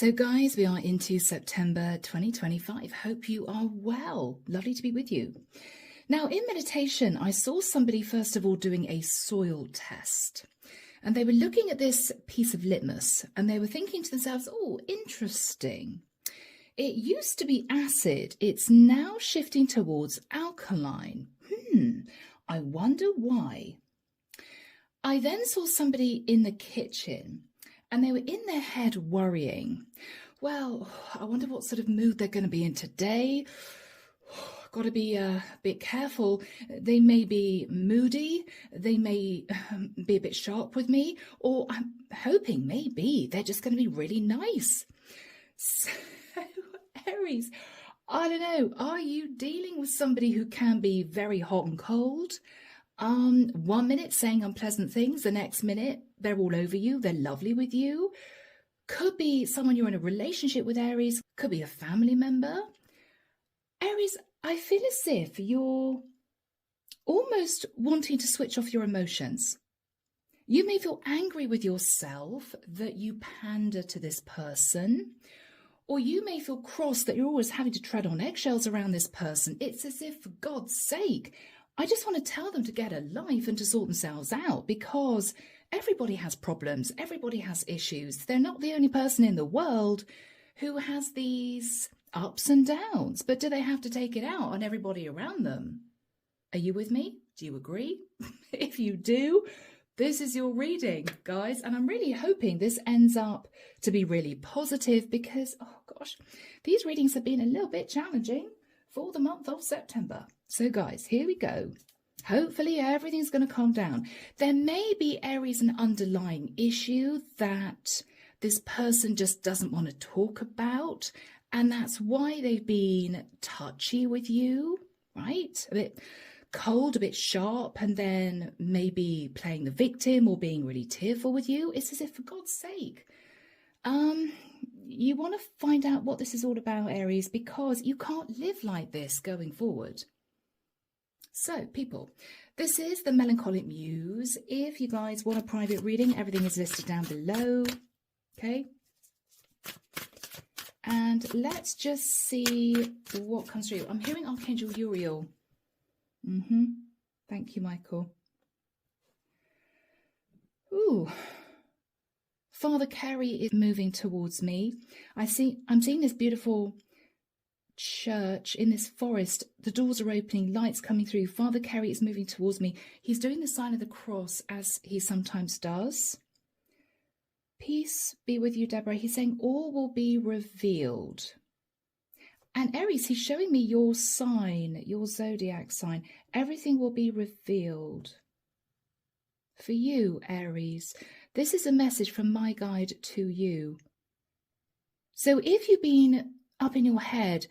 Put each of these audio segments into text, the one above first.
So guys, we are into September 2025. Hope you are well. Lovely to be with you. Now in meditation, I saw somebody first of all doing a soil test. And they were looking at this piece of litmus and they were thinking to themselves, oh, interesting. It used to be acid. It's now shifting towards alkaline. I wonder why. I then saw somebody in the kitchen and they were in their head worrying. Well, I wonder what sort of mood they're going to be in today. Got to be a bit careful. They may be moody. They may be a bit sharp with me. Or I'm hoping maybe they're just going to be really nice. So, Aries, I don't know. Are you dealing with somebody who can be very hot and cold? 1 minute saying unpleasant things, the next minute they're all over you, they're lovely with you. Could be someone you're in a relationship with, Aries. Could be a family member. Aries, I feel as if you're almost wanting to switch off your emotions. You may feel angry with yourself that you pander to this person, or you may feel cross that you're always having to tread on eggshells around this person. It's as if, for God's sake, I just want to tell them to get a life and to sort themselves out, because everybody has problems. Everybody has issues. They're not the only person in the world who has these ups and downs, but do they have to take it out on everybody around them? Are you with me? Do you agree? If you do, this is your reading, guys. And I'm really hoping this ends up to be really positive because, oh gosh, these readings have been a little bit challenging for the month of September. So guys, here we go. Hopefully everything's going to calm down. There may be, Aries, an underlying issue that this person just doesn't want to talk about. And that's why they've been touchy with you, right? A bit cold, a bit sharp, and then maybe playing the victim or being really tearful with you. It's as if, for God's sake, you want to find out what this is all about, Aries, because you can't live like this going forward. So, people, this is the Melancholic Muse. If you guys want a private reading, everything is listed down below. Okay. And let's just see what comes through. I'm hearing Archangel Uriel. Thank you, Michael. Ooh. Father Carey is moving towards me. I'm seeing this beautiful church in this forest. The doors are opening, lights coming through. Father Carey is moving towards me. He's doing the sign of the cross as he sometimes does. Peace be with you, Deborah. He's saying all will be revealed. And Aries, he's showing me your sign, your zodiac sign. Everything will be revealed. For you, Aries, this is a message from my guide to you. So if you've been up in your head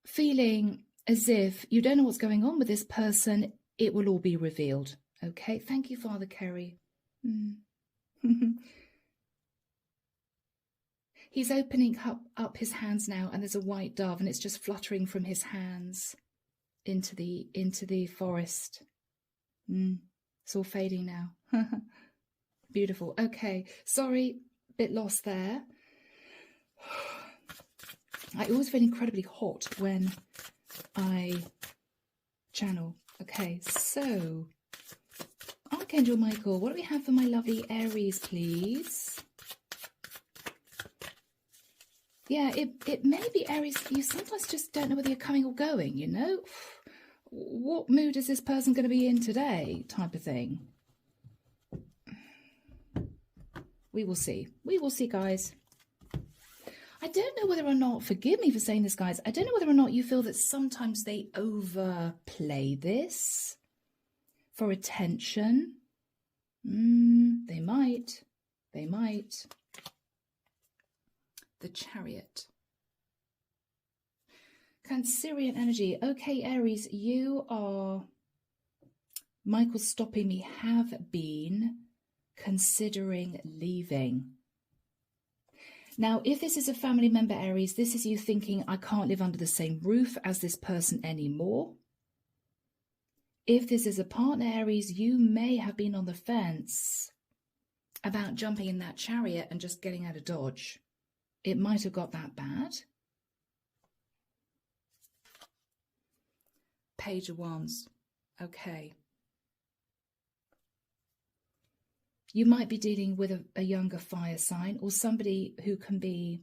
feeling as if you don't know what's going on with this person, it will all be revealed. Okay, thank you, Father Carey. He's opening up his hands now, and there's a white dove, and it's just fluttering from his hands into the forest. It's all fading now. Beautiful. Okay, sorry, bit lost there. I always feel incredibly hot when I channel. Okay, so Archangel Michael, what do we have for my lovely Aries, please? Yeah, it may be, Aries, you sometimes just don't know whether you're coming or going, you know? What mood is this person going to be in today, type of thing. We will see. We will see, guys. I don't know whether or not, forgive me for saying this, guys, I don't know whether or not you feel that sometimes they overplay this for attention. They might. They might. The Chariot. Cancerian energy. Okay, Aries, you are, Michael's stopping me, have been considering leaving. Now, if this is a family member, Aries, this is you thinking, I can't live under the same roof as this person anymore. If this is a partner, Aries, you may have been on the fence about jumping in that chariot and just getting out of Dodge. It might have got that bad. Page of Wands. Okay. You might be dealing with a younger fire sign, or somebody who can be,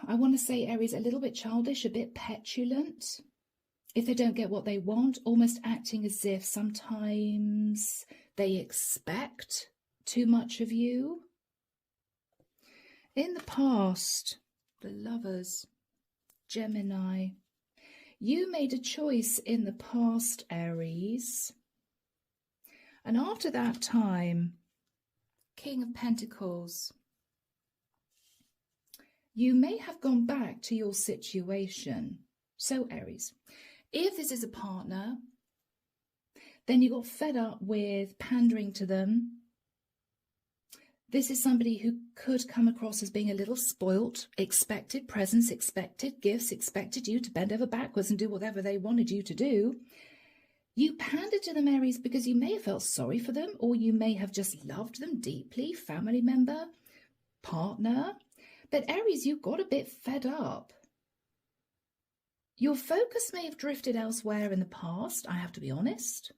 I want to say, Aries, a little bit childish, a bit petulant. If they don't get what they want, almost acting as if sometimes they expect too much of you. In the past, the Lovers, Gemini, you made a choice in the past, Aries. And after that time, King of Pentacles, you may have gone back to your situation. So, Aries, if this is a partner, then you got fed up with pandering to them. This is somebody who could come across as being a little spoilt, expected presents, expected gifts, expected you to bend over backwards and do whatever they wanted you to do. You pandered to them, Aries, because you may have felt sorry for them, or you may have just loved them deeply, family member, partner. But Aries, you got a bit fed up. Your focus may have drifted elsewhere in the past, I have to be honest.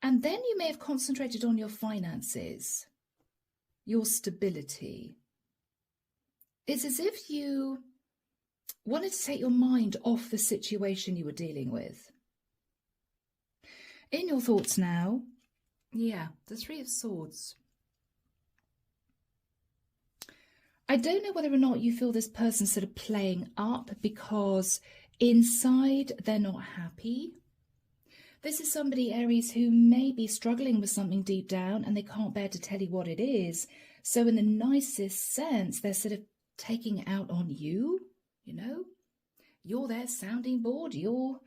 And then you may have concentrated on your finances, your stability. It's as if you wanted to take your mind off the situation you were dealing with. In your thoughts now, yeah, the Three of Swords. I don't know whether or not you feel this person sort of playing up because inside they're not happy. This is somebody, Aries, who may be struggling with something deep down and they can't bear to tell you what it is. So in the nicest sense, they're sort of taking it out on you, you know. You're their sounding board. You're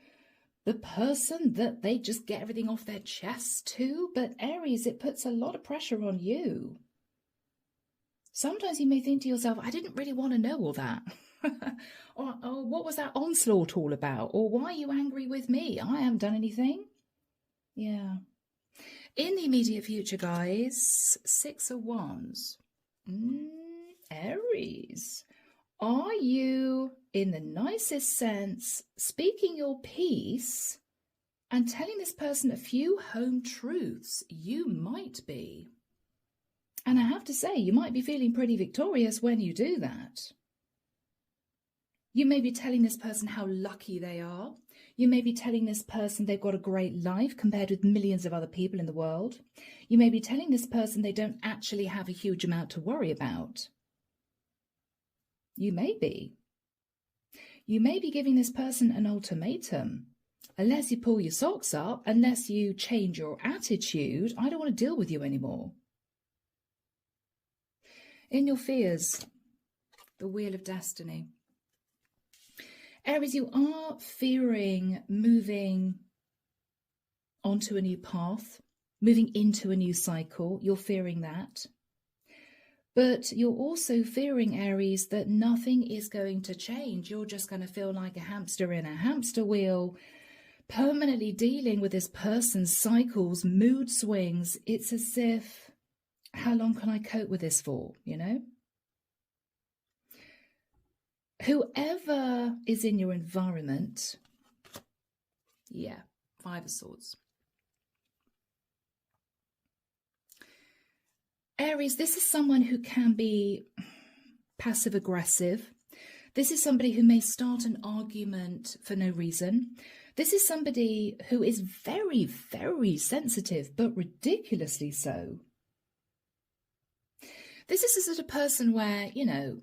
the person that they just get everything off their chest to. But Aries, it puts a lot of pressure on you. Sometimes you may think to yourself, I didn't really want to know all that. or what was that onslaught all about? Or why are you angry with me? I haven't done anything. Yeah. In the immediate future, guys, Six of Wands. Aries, are you, in the nicest sense, speaking your piece and telling this person a few home truths? You might be. And I have to say, you might be feeling pretty victorious when you do that. You may be telling this person how lucky they are. You may be telling this person they've got a great life compared with millions of other people in the world. You may be telling this person they don't actually have a huge amount to worry about. You may be. You may be giving this person an ultimatum. Unless you pull your socks up, unless you change your attitude, I don't want to deal with you anymore. In your fears, the Wheel of Destiny. Aries, you are fearing moving onto a new path, moving into a new cycle. You're fearing that. But you're also fearing, Aries, that nothing is going to change. You're just going to feel like a hamster in a hamster wheel, permanently dealing with this person's cycles, mood swings. It's as if, how long can I cope with this for, you know? Whoever is in your environment, yeah, Five of Swords. Aries, this is someone who can be passive-aggressive. This is somebody who may start an argument for no reason. This is somebody who is very, very sensitive, but ridiculously so. This is the sort of person where, you know,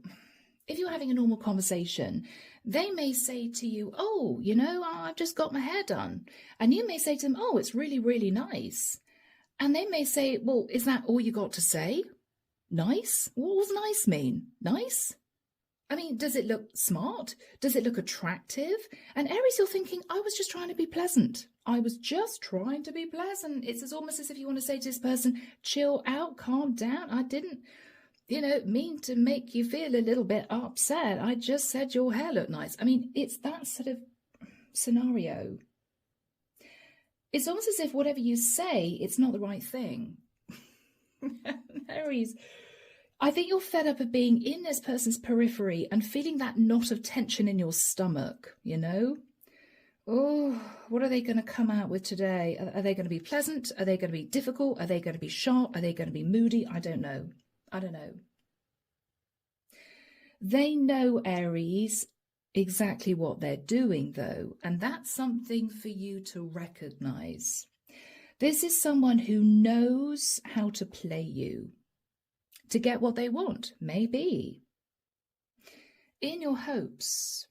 if you're having a normal conversation, they may say to you, oh, you know, I've just got my hair done. And you may say to them, oh, it's really, really nice. And they may say, well, is that all you got to say? Nice? What does nice mean? Nice? I mean, does it look smart? Does it look attractive? And Aries, you're thinking, I was just trying to be pleasant. I was just trying to be pleasant. It's almost as if you want to say to this person, chill out, calm down. I didn't, you know, mean to make you feel a little bit upset. I just said your hair looked nice. I mean, it's that sort of scenario. It's almost as if whatever you say, it's not the right thing. Aries, I think you're fed up of being in this person's periphery and feeling that knot of tension in your stomach, you know? Oh, what are they going to come out with today? Are they going to be pleasant? Are they going to be difficult? Are they going to be sharp? Are they going to be moody? I don't know. I don't know. They know, Aries, exactly what they're doing, though, and that's something for you to recognize. This is someone who knows how to play you to get what they want, maybe. In your hopes,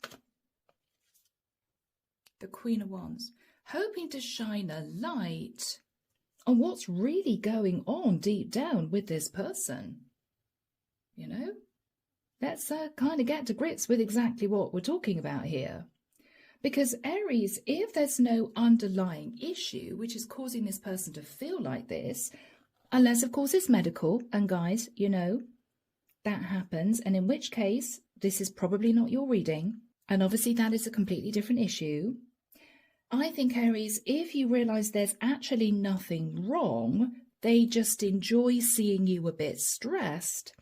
the Queen of Wands, hoping to shine a light on what's really going on deep down with this person. You know, let's kind of get to grips with exactly what we're talking about here. Because Aries, if there's no underlying issue which is causing this person to feel like this, unless, of course, it's medical, and guys, you know, that happens, and in which case, this is probably not your reading, and obviously that is a completely different issue. I think, Aries, if you realise there's actually nothing wrong, they just enjoy seeing you a bit stressed,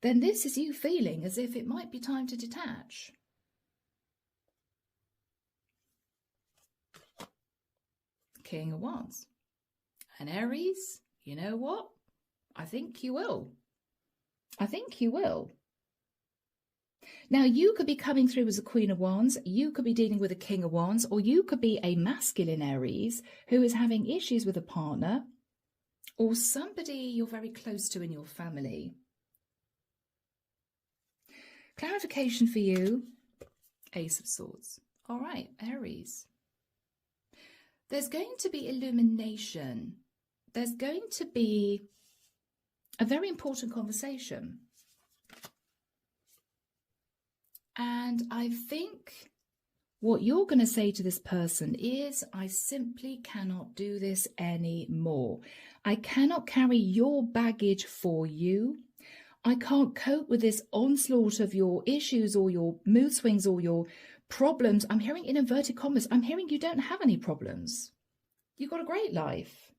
then this is you feeling as if it might be time to detach. King of Wands. And Aries, you know what? I think you will. I think you will. Now, you could be coming through as a Queen of Wands, you could be dealing with a King of Wands, or you could be a masculine Aries who is having issues with a partner or somebody you're very close to in your family. Clarification for you, Ace of Swords. All right, Aries. There's going to be illumination. There's going to be a very important conversation. And I think what you're going to say to this person is, I simply cannot do this anymore. I cannot carry your baggage for you. I can't cope with this onslaught of your issues or your mood swings or your problems. I'm hearing in inverted commas, I'm hearing you don't have any problems. You've got a great life.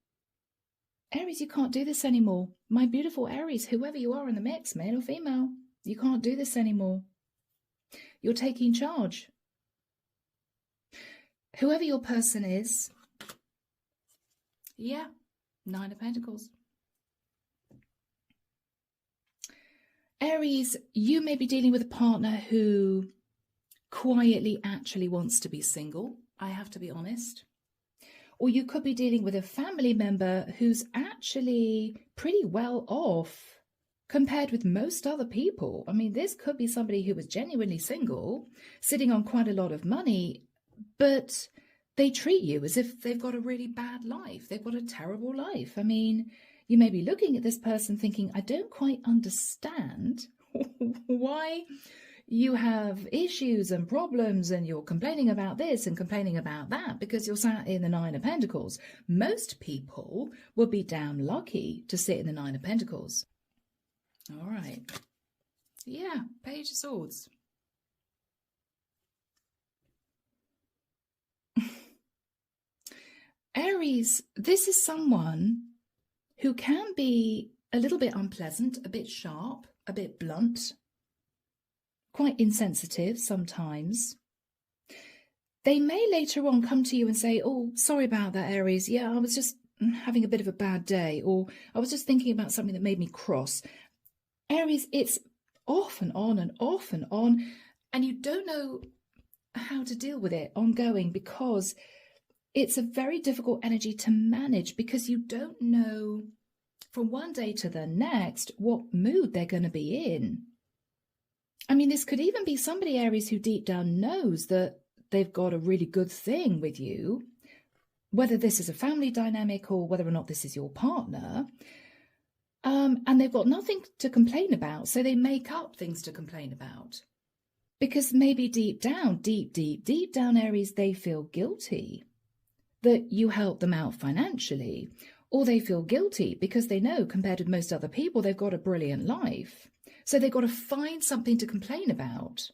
Aries, you can't do this anymore. My beautiful Aries, whoever you are in the mix, male or female, you can't do this anymore. You're taking charge. Whoever your person is, yeah, 9 of Pentacles. Aries, you may be dealing with a partner who quietly actually wants to be single, I have to be honest. Or you could be dealing with a family member who's actually pretty well off compared with most other people. I mean, this could be somebody who was genuinely single, sitting on quite a lot of money, but they treat you as if they've got a really bad life. They've got a terrible life. I mean, you may be looking at this person thinking, I don't quite understand why you have issues and problems and you're complaining about this and complaining about that because you're sat in the 9 of Pentacles. Most people would be damn lucky to sit in the 9 of Pentacles. All right. Yeah, Page of Swords. Aries, this is someone who can be a little bit unpleasant, a bit sharp, a bit blunt, quite insensitive sometimes. They may later on come to you and say, oh, sorry about that, Aries. Yeah, I was just having a bit of a bad day, or I was just thinking about something that made me cross. Aries, it's off and on and off and on, and you don't know how to deal with it ongoing because it's a very difficult energy to manage because you don't know from one day to the next what mood they're going to be in. I mean, this could even be somebody, Aries, who deep down knows that they've got a really good thing with you, whether this is a family dynamic or whether or not this is your partner. And they've got nothing to complain about, so they make up things to complain about. Because maybe deep down, deep down, Aries, they feel guilty that you helped them out financially, or they feel guilty because they know compared with most other people, they've got a brilliant life. So they've got to find something to complain about.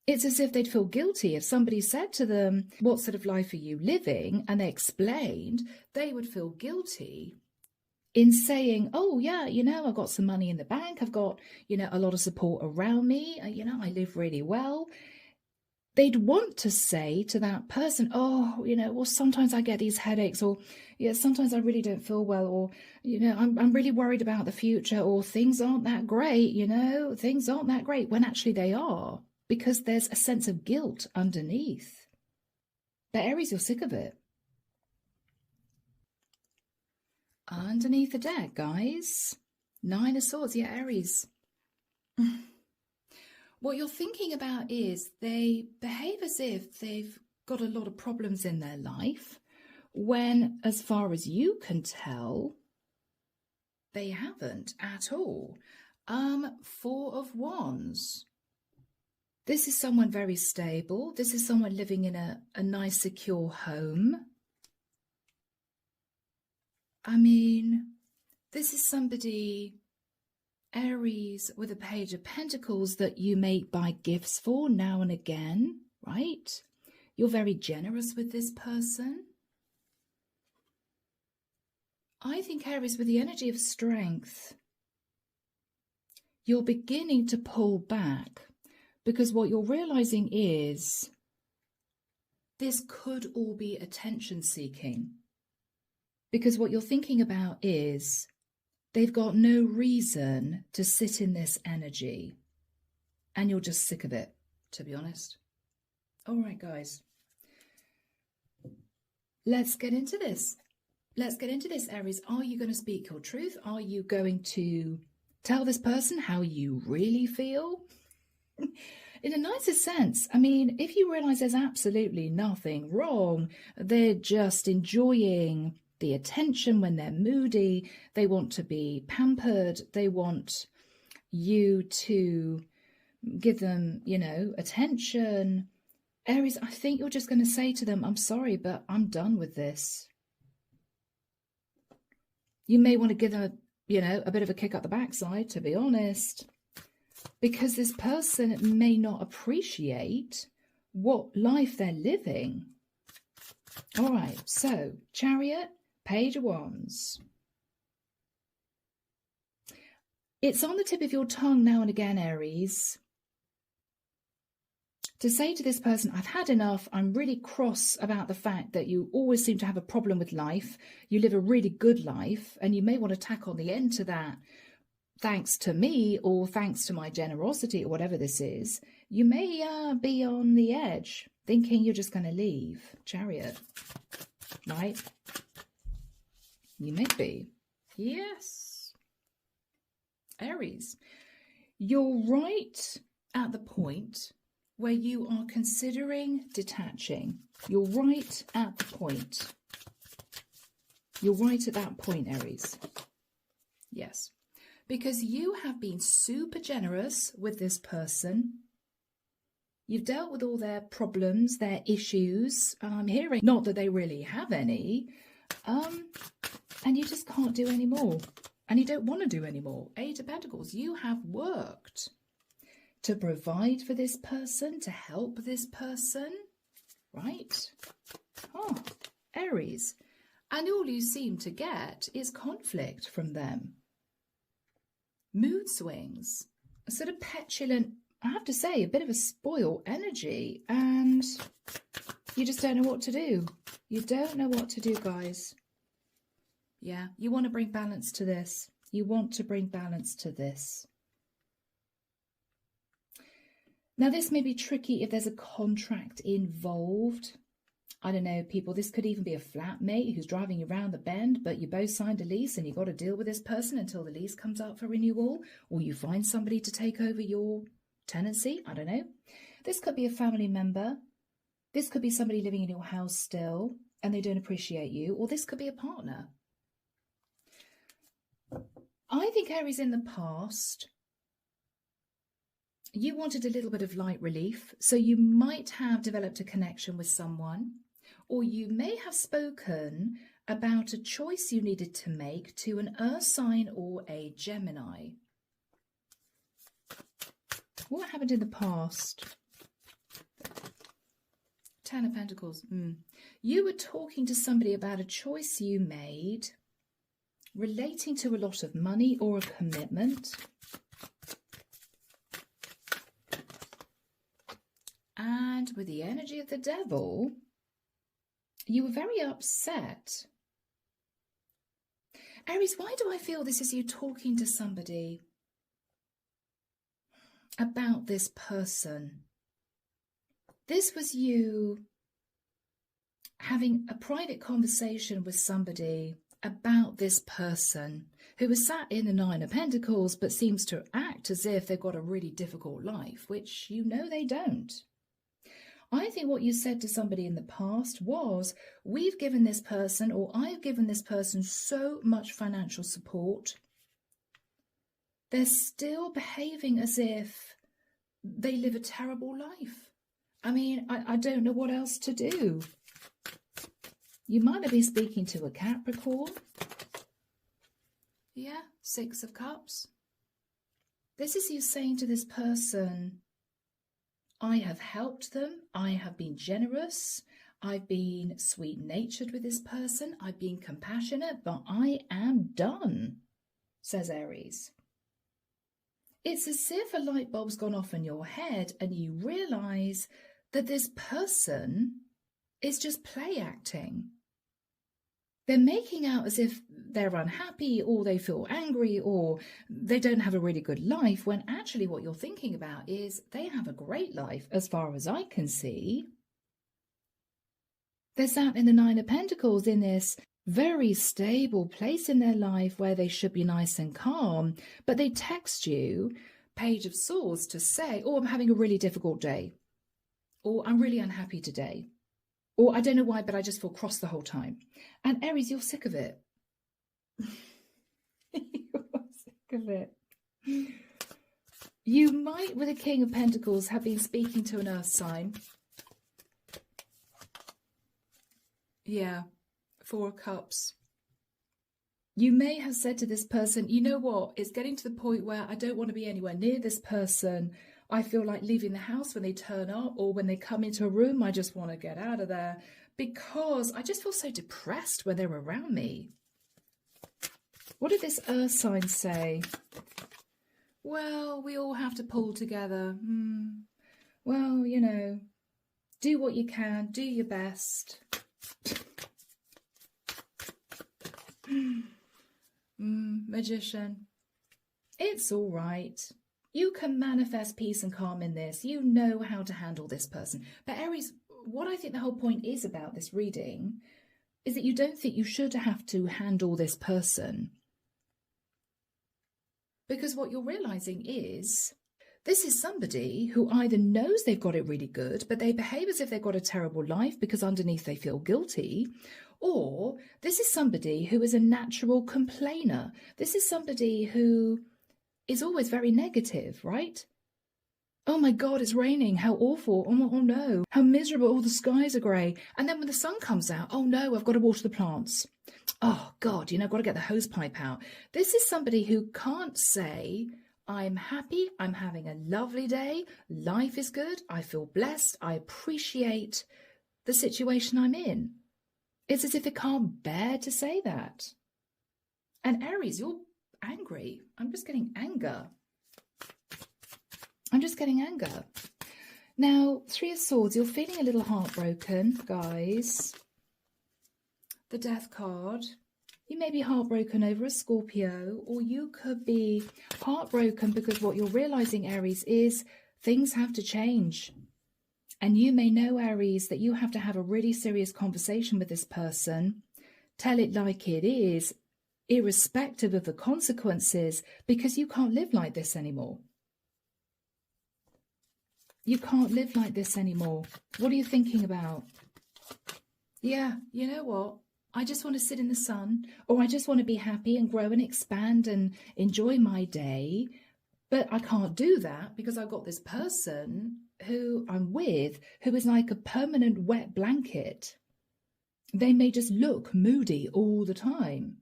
It's as if they'd feel guilty if somebody said to them, what sort of life are you living? And they explained, they would feel guilty in saying, oh yeah, I've got some money in the bank, I've got, a lot of support around me, I live really well. They'd want to say to that person, oh, well, sometimes I get these headaches, or yeah, sometimes I really don't feel well, or, I'm really worried about the future, or things aren't that great, things aren't that great, when actually they are, because there's a sense of guilt underneath. But Aries, you're sick of it. Underneath the deck, guys. 9 of Swords, yeah, Aries. What you're thinking about is they behave as if they've got a lot of problems in their life, when, as far as you can tell, they haven't at all. 4 of Wands. This is someone very stable. This is someone living in a nice, secure home. I mean, this is somebody, Aries, with a Page of Pentacles that you may buy gifts for now and again, right? You're very generous with this person. I think, Aries, with the energy of strength, you're beginning to pull back, because what you're realizing is this could all be attention seeking. Because what you're thinking about is they've got no reason to sit in this energy, and you're just sick of it, to be honest. All right, guys. Let's get into this. Let's get into this, Aries. Are you going to speak your truth? Are you going to tell this person how you really feel? In the nicest sense, I mean, if you realize there's absolutely nothing wrong, they're just enjoying the attention when they're moody, they want to be pampered, they want you to give them, attention. Aries, I think you're just going to say to them, I'm sorry, but I'm done with this. You may want to give them, a bit of a kick up the backside, to be honest, because this person may not appreciate what life they're living. All right, so Chariot, Page of Wands. It's on the tip of your tongue now and again, Aries, to say to this person, I've had enough. I'm really cross about the fact that you always seem to have a problem with life. You live a really good life, and you may want to tack on the end to that, thanks to me, or thanks to my generosity, or whatever this is. You may be on the edge, thinking you're just going to leave. Chariot, right? You may be. Yes. Aries, you're right at the point where you are considering detaching. You're right at the point. You're right at that point, Aries. Yes. Because you have been super generous with this person. You've dealt with all their problems, their issues. I'm hearing not that they really have any. And you just can't do any more. And you don't want to do any more. 8 of Pentacles. You have worked to provide for this person, to help this person, right? Oh, Aries. And all you seem to get is conflict from them. Mood swings, a sort of petulant, I have to say, a bit of a spoiled energy, and you just don't know what to do. You don't know what to do, guys. Yeah, you want to bring balance to this. You want to bring balance to this. Now, this may be tricky if there's a contract involved. I don't know, people, this could even be a flatmate who's driving you around the bend, but you both signed a lease and you've got to deal with this person until the lease comes up for renewal, or you find somebody to take over your tenancy. I don't know. This could be a family member. This could be somebody living in your house still and they don't appreciate you, or this could be a partner. I think, Aries, in the past, you wanted a little bit of light relief, so you might have developed a connection with someone, or you may have spoken about a choice you needed to make to an Earth sign or a Gemini. What happened in the past? 10 of Pentacles. You were talking to somebody about a choice you made relating to a lot of money or a commitment. And with the energy of the devil, you were very upset. Aries, why do I feel this is you talking to somebody about this person? This was you having a private conversation with somebody about this person who is sat in the Nine of Pentacles but seems to act as if they've got a really difficult life, which you know they don't. I think what you said to somebody in the past was, we've given this person, or I've given this person so much financial support. They're still behaving as if they live a terrible life. I mean, I don't know what else to do. You might have been speaking to a Capricorn. Yeah, Six of Cups. This is you saying to this person, I have helped them, I have been generous, I've been sweet-natured with this person, I've been compassionate, but I am done, says Aries. It's as if a light bulb's gone off in your head and you realise that this person is just play acting. They're making out as if they're unhappy or they feel angry or they don't have a really good life, when actually what you're thinking about is they have a great life as far as I can see. They're sat in the Nine of Pentacles in this very stable place in their life where they should be nice and calm, but they text you, Page of Swords, to say, oh, I'm having a really difficult day, or I'm really unhappy today, or I don't know why, but I just feel cross the whole time. And Aries, you're sick of it. You're sick of it. You might, with a King of Pentacles, have been speaking to an earth sign. Yeah, Four of Cups. You may have said to this person, you know what, it's getting to the point where I don't want to be anywhere near this person. I feel like leaving the house when they turn up, or when they come into a room, I just want to get out of there because I just feel so depressed when they're around me. What did this earth sign say? Well, we all have to pull together. Well, you know, do what you can, do your best. Magician. It's all right. You can manifest peace and calm in this. You know how to handle this person. But Aries, what I think the whole point is about this reading is that you don't think you should have to handle this person. Because what you're realizing is this is somebody who either knows they've got it really good, but they behave as if they've got a terrible life because underneath they feel guilty. Or this is somebody who is a natural complainer. This is somebody who is always very negative, right? Oh my God, it's raining. How awful. Oh no. How miserable. All the skies are grey. And then when the sun comes out, oh no, I've got to water the plants. Oh God, you know, I've got to get the hose pipe out. This is somebody who can't say, I'm happy, I'm having a lovely day, life is good, I feel blessed, I appreciate the situation I'm in. It's as if it can't bear to say that. And Aries, you're angry. I'm just getting anger. I'm just getting anger. Now, Three of Swords, you're feeling a little heartbroken, guys. The Death card. You may be heartbroken over a Scorpio, or you could be heartbroken because what you're realizing, Aries, is things have to change. And you may know, Aries, that you have to have a really serious conversation with this person. Tell it like it is, irrespective of the consequences, because you can't live like this anymore. You can't live like this anymore. What are you thinking about? Yeah, you know what? I just want to sit in the sun, or I just want to be happy and grow and expand and enjoy my day. But I can't do that because I've got this person who I'm with who is like a permanent wet blanket. They may just look moody all the time.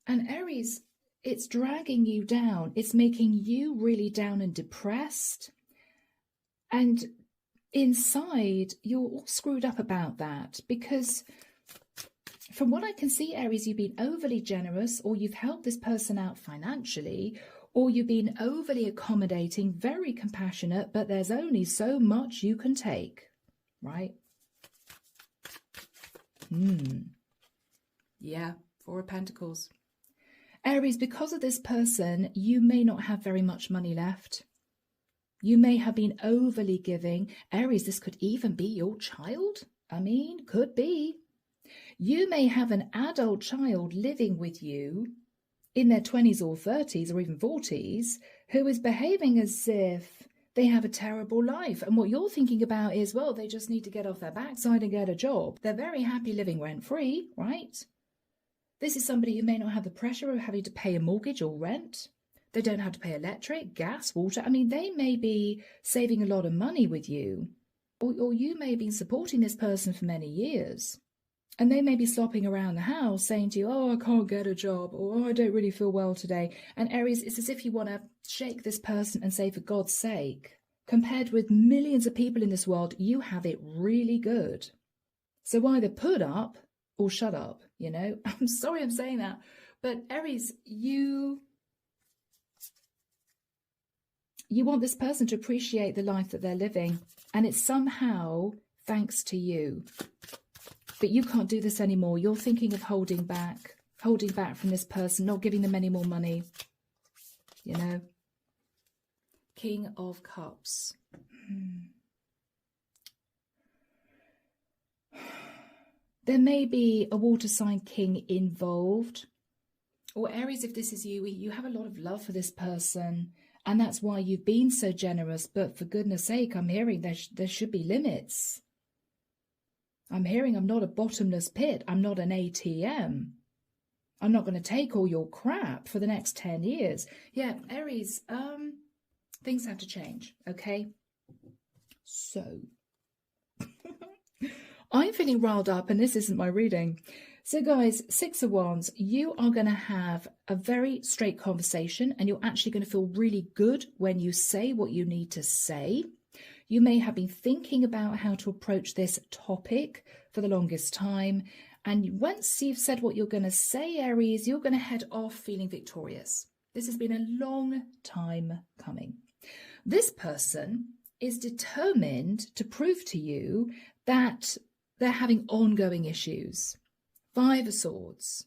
And Aries, it's dragging you down. It's making you really down and depressed. And inside, you're all screwed up about that because From what I can see, Aries, you've been overly generous, or you've helped this person out financially, or you've been overly accommodating, very compassionate, but there's only so much you can take, right? Yeah, Four of Pentacles. Aries, because of this person, you may not have very much money left. You may have been overly giving. Aries, this could even be your child. I mean, could be. You may have an adult child living with you in their 20s or 30s or even 40s who is behaving as if they have a terrible life. And what you're thinking about is, well, they just need to get off their backside and get a job. They're very happy living rent-free, right? This is somebody who may not have the pressure of having to pay a mortgage or rent. They don't have to pay electric, gas, water. I mean, they may be saving a lot of money with you, or you may have been supporting this person for many years. And they may be slopping around the house saying to you, oh, I can't get a job, or oh, I don't really feel well today. And Aries, it's as if you want to shake this person and say, for God's sake, compared with millions of people in this world, you have it really good. So either put up or shut up, you know. I'm sorry I'm saying that. But Aries, you want this person to appreciate the life that they're living. And it's somehow thanks to you. But you can't do this anymore. You're thinking of holding back from this person, not giving them any more money. You know? King of Cups. There may be a water sign king involved. Or Aries, if this is you, you have a lot of love for this person. And that's why you've been so generous. But for goodness sake, I'm hearing there should be limits. I'm hearing I'm not a bottomless pit. I'm not an ATM. I'm not going to take all your crap for the next 10 years. Yeah, Aries, things have to change, okay? So, I'm feeling riled up, and this isn't my reading. So guys, Six of Wands, you are going to have a very straight conversation, and you're actually going to feel really good when you say what you need to say. You may have been thinking about how to approach this topic for the longest time. And once you've said what you're going to say, Aries, you're going to head off feeling victorious. This has been a long time coming. This person is determined to prove to you that they're having ongoing issues. Five of Swords.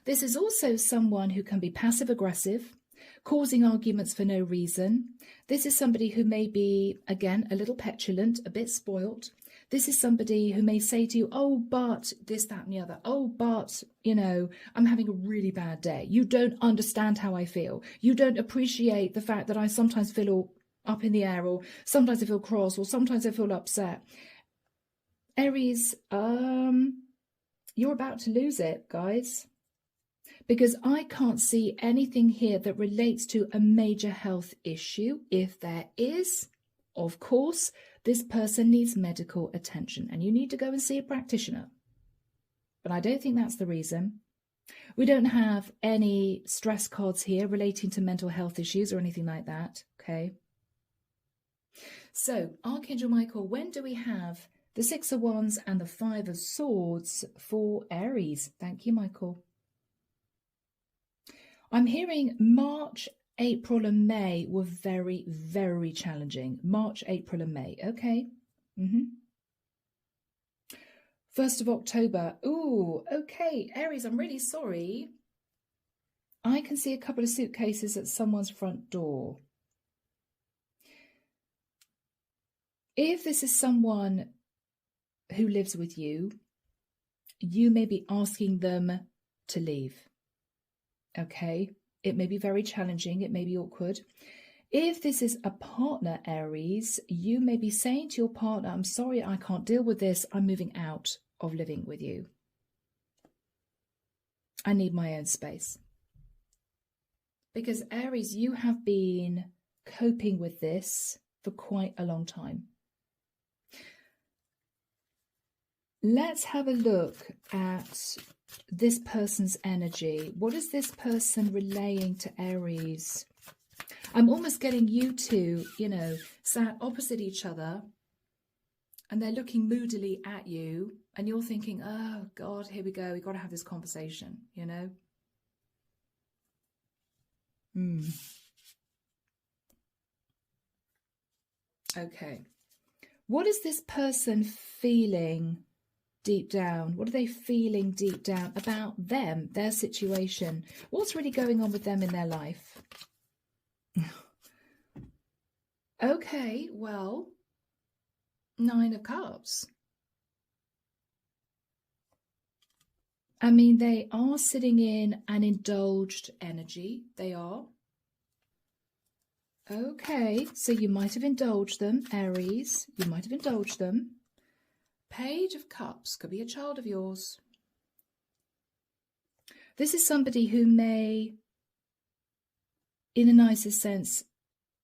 This is also someone who can be passive-aggressive, causing arguments for no reason. This is somebody who may be, again, a little petulant, a bit spoilt. This is somebody who may say to you, oh, but this, that, and the other. Oh, but, you know, I'm having a really bad day. You don't understand how I feel. You don't appreciate the fact that I sometimes feel all up in the air, or sometimes I feel cross, or sometimes I feel upset. Aries, you're about to lose it, guys. Because I can't see anything here that relates to a major health issue. If there is, of course, this person needs medical attention and you need to go and see a practitioner. But I don't think that's the reason. We don't have any stress cards here relating to mental health issues or anything like that, okay? So, Archangel Michael, when do we have the Six of Wands and the Five of Swords for Aries? Thank you, Michael. I'm hearing March, April and May were very, very challenging. March, April and May. Okay. 1st of October. Ooh, okay. Aries, I'm really sorry. I can see a couple of suitcases at someone's front door. If this is someone who lives with you, you may be asking them to leave. Okay, it may be very challenging, it may be awkward. If this is a partner, Aries, you may be saying to your partner, I'm sorry, I can't deal with this. I'm moving out of living with you. I need my own space. Because Aries, you have been coping with this for quite a long time. Let's have a look at this person's energy. What is this person relaying to Aries? I'm almost getting you two, you know, sat opposite each other, and they're looking moodily at you, and you're thinking, oh God, here we go. We've got to have this conversation, you know? Okay. What is this person feeling deep down? What are they feeling deep down about them, their situation? What's really going on with them in their life? Okay, well, 9 of Cups. I mean, they are sitting in an indulged energy. They are. Okay, so you might have indulged them, Aries. You might have indulged them. Page of Cups could be a child of yours. This is somebody who may, in a nicer sense,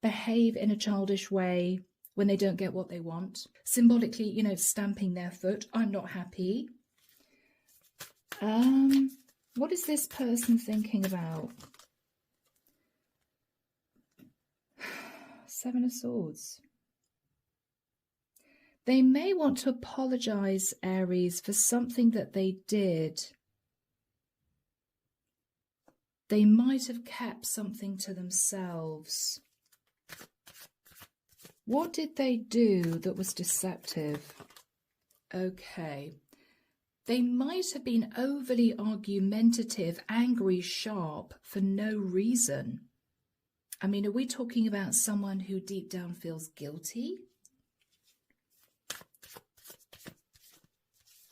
behave in a childish way when they don't get what they want. Symbolically, you know, stamping their foot. I'm not happy. What is this person thinking about? 7 of Swords. They may want to apologize, Aries, for something that they did. They might have kept something to themselves. What did they do that was deceptive? Okay. They might have been overly argumentative, angry, sharp for no reason. I mean, are we talking about someone who deep down feels guilty?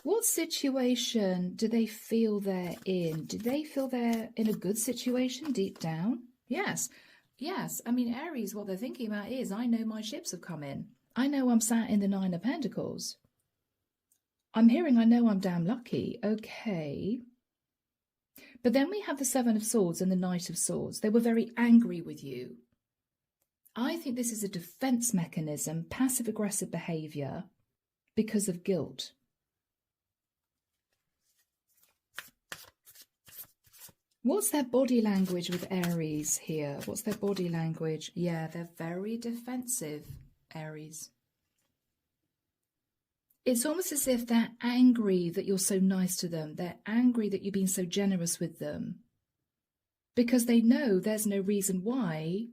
What situation do they feel they're in? Do they feel they're in a good situation deep down? Yes. Yes. I mean, Aries, what they're thinking about is, I know my ships have come in. I know I'm sat in the 9 of Pentacles. I'm hearing, I know I'm damn lucky. Okay. But then we have the 7 of Swords and the Knight of Swords. They were very angry with you. I think this is a defense mechanism, passive-aggressive behavior because of guilt. What's their body language with Aries here? What's their body language? Yeah, they're very defensive, Aries. It's almost as if they're angry that you're so nice to them. They're angry that you've been so generous with them. Because they know there's no reason why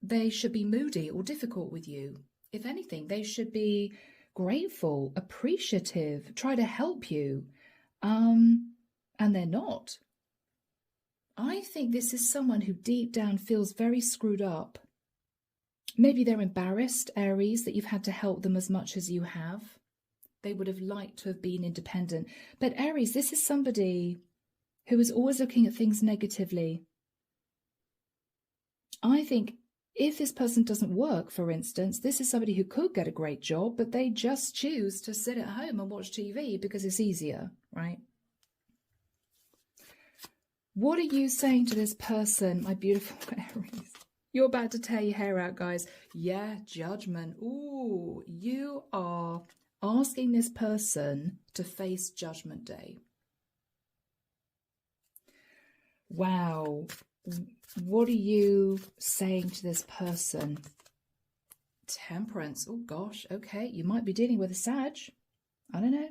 they should be moody or difficult with you. If anything, they should be grateful, appreciative, try to help you. And they're not. I think this is someone who deep down feels very screwed up. Maybe they're embarrassed, Aries, that you've had to help them as much as you have. They would have liked to have been independent. But Aries, this is somebody who is always looking at things negatively. I think if this person doesn't work, for instance, this is somebody who could get a great job, but they just choose to sit at home and watch TV because it's easier, right? What are you saying to this person, my beautiful Aries? You're about to tear your hair out, guys. Yeah, judgment. Ooh, you are asking this person to face Judgment Day. Wow. What are you saying to this person? Temperance. Oh, gosh. Okay. You might be dealing with a Sag. I don't know.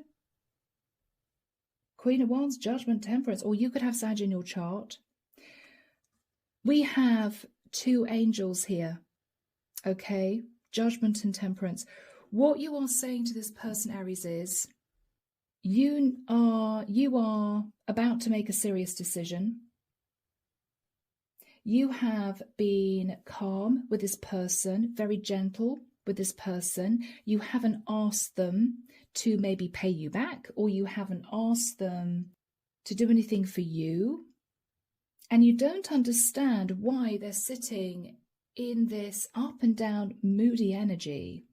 Queen of Wands, Judgment, Temperance. Or you could have Sag in your chart. We have 2 angels here. Okay. Judgment and Temperance. What you are saying to this person, Aries, is you are about to make a serious decision. You have been calm with this person, very gentle with this person. You haven't asked them to maybe pay you back, or you haven't asked them to do anything for you. And you don't understand why they're sitting in this up and down moody energy.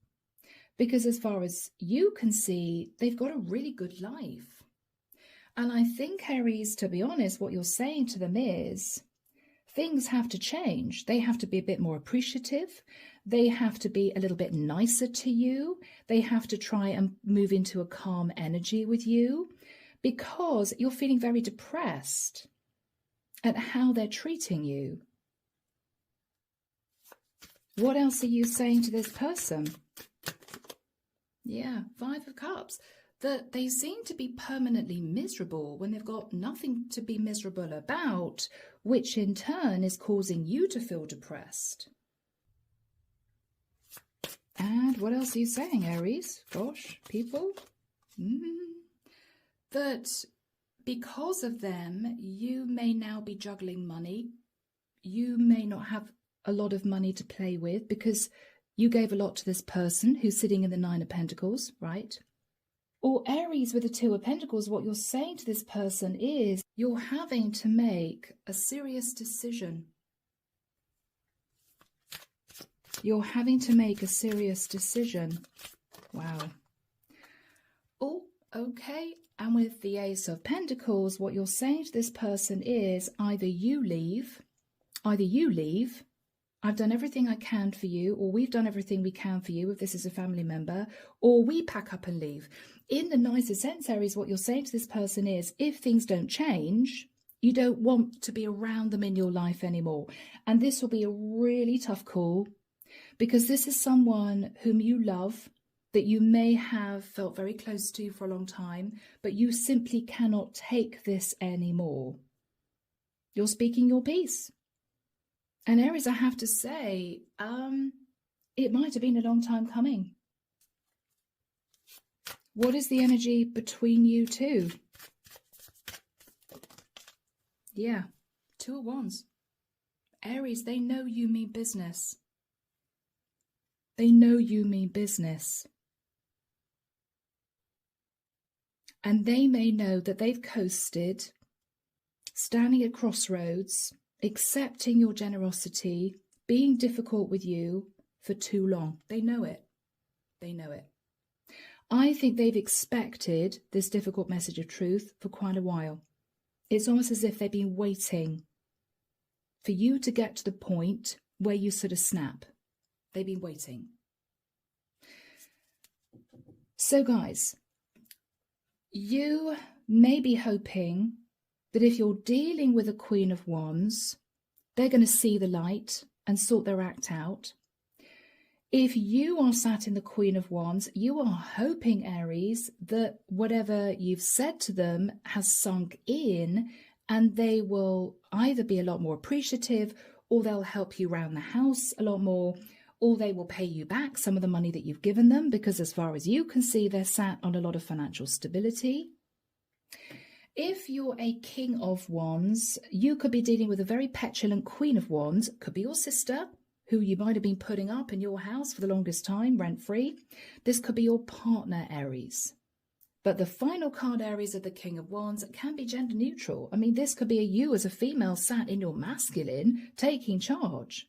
Because as far as you can see, they've got a really good life. And I think, Aries, to be honest, what you're saying to them is things have to change. They have to be a bit more appreciative. They have to be a little bit nicer to you. They have to try and move into a calm energy with you because you're feeling very depressed at how they're treating you. What else are you saying to this person? Yeah, Five of Cups. That they seem to be permanently miserable when they've got nothing to be miserable about, which in turn is causing you to feel depressed. And what else are you saying, Aries? Gosh, people? That because of them, you may now be juggling money. You may not have a lot of money to play with because you gave a lot to this person who's sitting in the Nine of Pentacles, right? Or Aries with the Two of Pentacles, what you're saying to this person is you're having to make a serious decision. You're having to make a serious decision. Wow. Oh, okay. And with the Ace of Pentacles, what you're saying to this person is either you leave, I've done everything I can for you, or we've done everything we can for you if this is a family member, or we pack up and leave. In the nicest sense, Aries, what you're saying to this person is if things don't change, you don't want to be around them in your life anymore. And this will be a really tough call because this is someone whom you love, that you may have felt very close to for a long time, but you simply cannot take this anymore. You're speaking your piece. And Aries, I have to say, it might have been a long time coming. What is the energy between you two? Yeah, Two of Wands. Aries, they know you mean business. They know you mean business. And they may know that they've coasted, standing at crossroads, accepting your generosity, being difficult with you for too long. They know it. They know it. I think they've expected this difficult message of truth for quite a while. It's almost as if they've been waiting for you to get to the point where you sort of snap. They've been waiting. So guys, you may be hoping that if you're dealing with a Queen of Wands, they're going to see the light and sort their act out. If you are sat in the Queen of Wands, you are hoping, Aries, that whatever you've said to them has sunk in and they will either be a lot more appreciative, or they'll help you around the house a lot more, or they will pay you back some of the money that you've given them, because as far as you can see, they're sat on a lot of financial stability. If you're a King of Wands, you could be dealing with a very petulant Queen of Wands. Could be your sister, who you might have been putting up in your house for the longest time, rent-free. This could be your partner, Aries. But the final card, Aries, of the King of Wands can be gender neutral. I mean, this could be you as a female sat in your masculine, taking charge.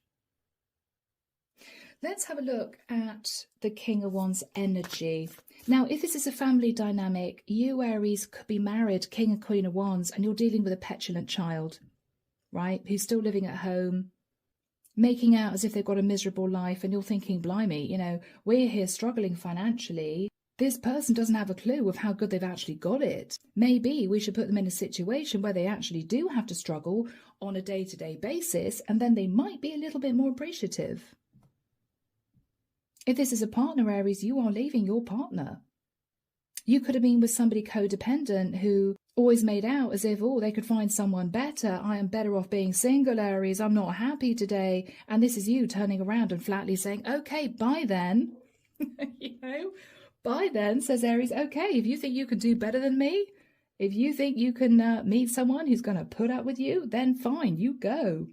Let's have a look at the King of Wands energy. Now, if this is a family dynamic, you, Aries, could be married, King and Queen of Wands, and you're dealing with a petulant child, right, who's still living at home, making out as if they've got a miserable life, and you're thinking, blimey, you know, we're here struggling financially. This person doesn't have a clue of how good they've actually got it. Maybe we should put them in a situation where they actually do have to struggle on a day-to-day basis, and then they might be a little bit more appreciative. If this is a partner, Aries, you are leaving your partner. You could have been with somebody codependent who always made out as if, oh, they could find someone better. I am better off being single, Aries. I'm not happy today. And this is you turning around and flatly saying, okay, bye then. You know, bye then, says Aries. Okay, if you think you can do better than me, if you think you can meet someone who's going to put up with you, then fine, you go.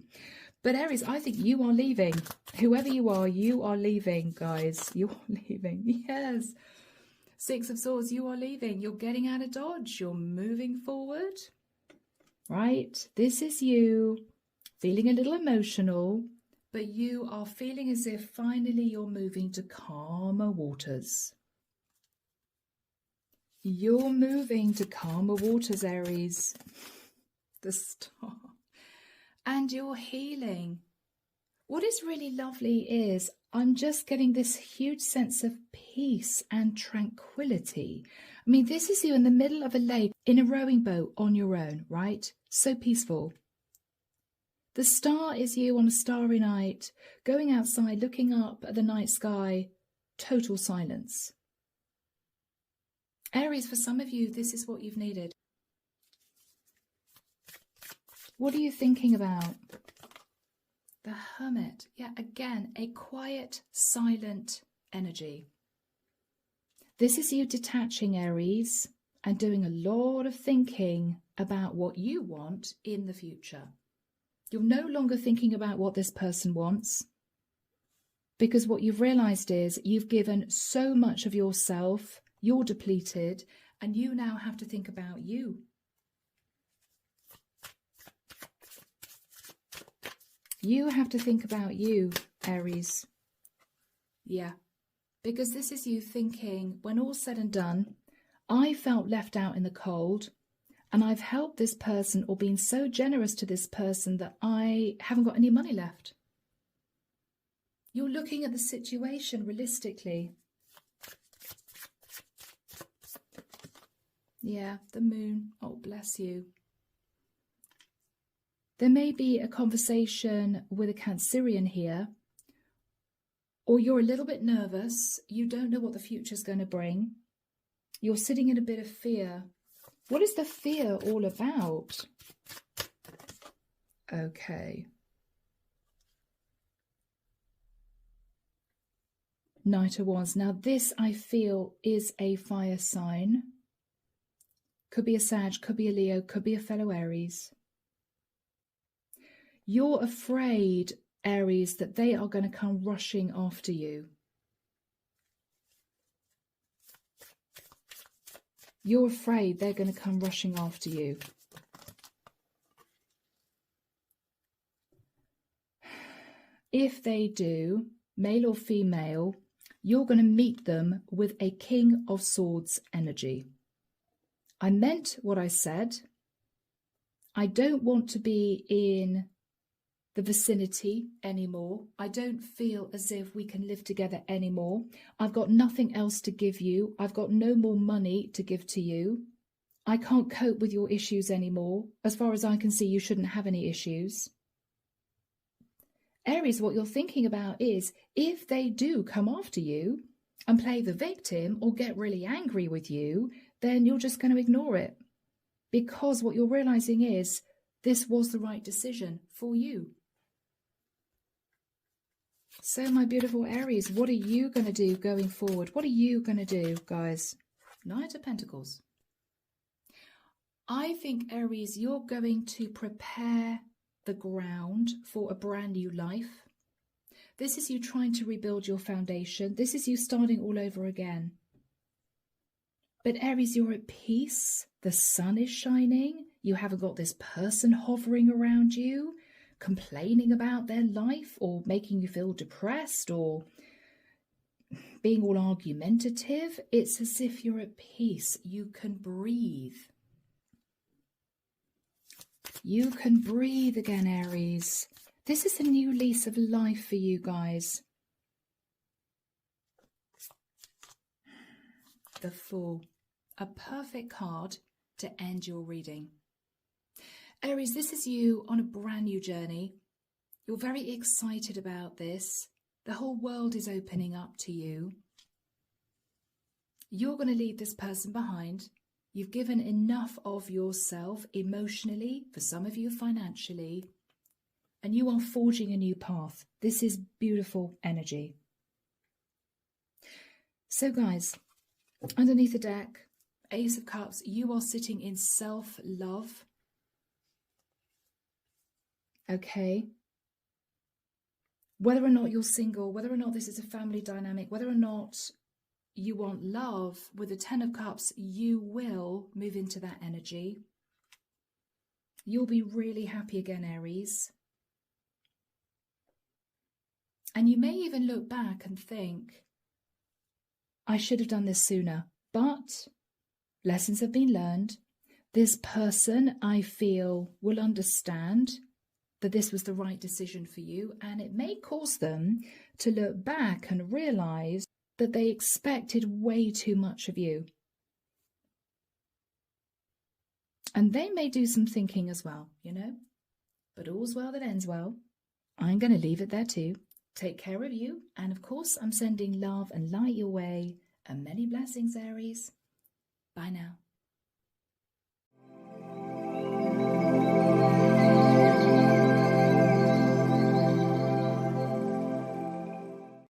But Aries, I think you are leaving. Whoever you are leaving, guys. You are leaving. Yes. Six of Swords, you are leaving. You're getting out of Dodge. You're moving forward. Right? This is you feeling a little emotional, but you are feeling as if finally you're moving to calmer waters. You're moving to calmer waters, Aries. The Star. And you're healing. What is really lovely is I'm just getting this huge sense of peace and tranquility. I mean, this is you in the middle of a lake in a rowing boat on your own, right? So peaceful. The Star is you on a starry night, going outside, looking up at the night sky, total silence. Aries, for some of you, this is what you've needed. What are you thinking about? The Hermit. Yeah, again, a quiet, silent energy. This is you detaching, Aries, and doing a lot of thinking about what you want in the future. You're no longer thinking about what this person wants, because what you've realized is you've given so much of yourself, you're depleted, and you now have to think about you. You have to think about you, Aries. Yeah, because this is you thinking, when all's said and done, I felt left out in the cold, and I've helped this person or been so generous to this person that I haven't got any money left. You're looking at the situation realistically. Yeah, the moon. Oh, bless you. There may be a conversation with a Cancerian here, or you're a little bit nervous. You don't know what the future's going to bring. You're sitting in a bit of fear. What is the fear all about? Okay. Knight of Wands. Now this, I feel, is a fire sign. Could be a Sag, could be a Leo, could be a fellow Aries. You're afraid, Aries, that they are going to come rushing after you. You're afraid they're going to come rushing after you. If they do, male or female, you're going to meet them with a King of Swords energy. I meant what I said. I don't want to be in the vicinity anymore. I don't feel as if we can live together anymore. I've got nothing else to give you. I've got no more money to give to you. I can't cope with your issues anymore. As far as I can see, you shouldn't have any issues. Aries, what you're thinking about is, if they do come after you and play the victim or get really angry with you, then you're just going to ignore it. Because what you're realizing is, this was the right decision for you. So, my beautiful Aries, what are you going to do going forward? What are you going to do, guys? Knight of Pentacles. I think, Aries, you're going to prepare the ground for a brand new life. This is you trying to rebuild your foundation. This is you starting all over again. But Aries, you're at peace. The sun is shining. You haven't got this person hovering around you, complaining about their life or making you feel depressed or being all argumentative. It's as if you're at peace. You can breathe. You can breathe again, Aries. This is a new lease of life for you guys. The Fool. A perfect card to end your reading. Aries, this is you on a brand new journey. You're very excited about this. The whole world is opening up to you. You're going to leave this person behind. You've given enough of yourself emotionally, for some of you financially, and you are forging a new path. This is beautiful energy. So guys, underneath the deck, Ace of Cups, you are sitting in self-love. Okay. Whether or not you're single, whether or not this is a family dynamic, whether or not you want love, with the Ten of Cups, you will move into that energy. You'll be really happy again, Aries. And you may even look back and think, I should have done this sooner, but lessons have been learned. This person, I feel, will understand that this was the right decision for you, and it may cause them to look back and realize that they expected way too much of you. And they may do some thinking as well, you know, but all's well that ends well. I'm going to leave it there too. Take care of you, and of course I'm sending love and light your way, and many blessings, Aries. Bye now.